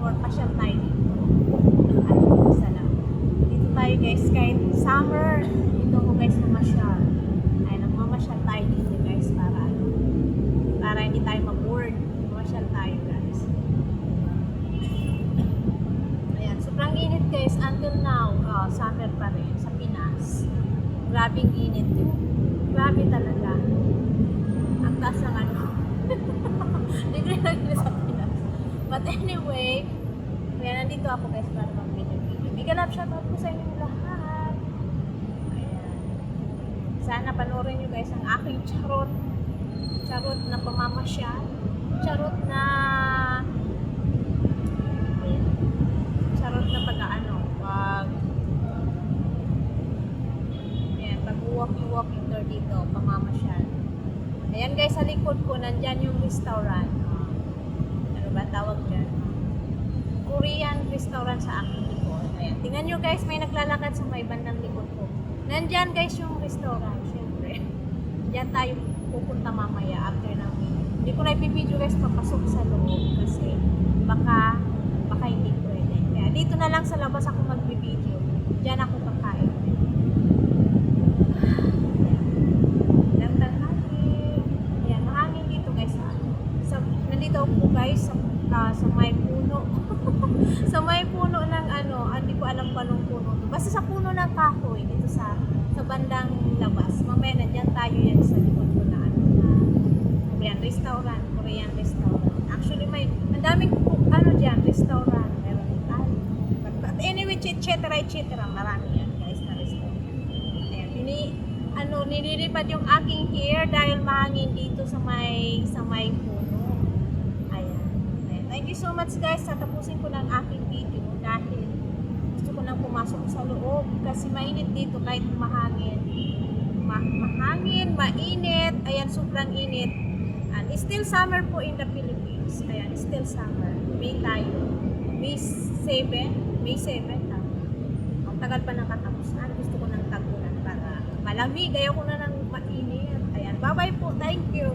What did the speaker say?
or pasyal tayo dito. At sana. Dito tayo guys, kahit summer, dito ko guys mamasyal. Ay, nagmamasyal tayo dito guys para hindi tayo ma-bored. Mamasyal tayo guys. Ayan, sobrang init guys until now. Summer pa rin sa Pinas. Grabing init yun. Grabe talaga. Ang taas ng ano. Hindi na sa Pinas. But anyway, kaya nandito ako guys para mag-video. Big love shoutout po sa inyong lahat. Ayan. Sana panoorin nyo guys ang aking charot. Charot na pamamasyal. Charot na pag-ano. Pag-walking tour dito, pamamasyal. Ayan guys, sa likod ko, nandyan yung restaurant. Ano ba tawag dyan? Korean restaurant sa aking likod. Ayan, tingnan nyo guys, may naglalakad sa may bandang likod ko. Nandyan guys yung restaurant, syempre. Diyan tayo pupunta mamaya after ng video. Hindi ko na ipipideo guys papasok sa loob kasi baka hindi pwede. Kaya dito na lang sa labas ako mag-video. Diyan ako kakain. Nandito po guys sa may puno. Sa may puno ng ano, hindi ko alam pa nung puno to. Basta sa puno ng kahoy dito sa bandang labas. Mamaya nandiyan tayo yan sa likod ko na ano na Korean restaurant, Korean restaurant. Actually may ang daming ano diyan, restaurant. Meron din tayo. But anyway, etc. Marami yan guys na restaurant. Ayan, nililipad yung aking hair dahil mahangin dito sa may puno. Ayan. Thank you so much guys. Tatapusin ko ng aking video dahil gusto ko nang pumasok sa loob kasi mainit dito kahit mahangin. Mahangin, mainit. Ayan, sobrang init. And still summer po in the Philippines. Ayan, still summer. May tayo. May 7. Ang tagal pa ng katapusan. Gusto ko ng tagulan para malamig. Ayaw ko na ng mainit. Ayan, bye-bye po. Thank you.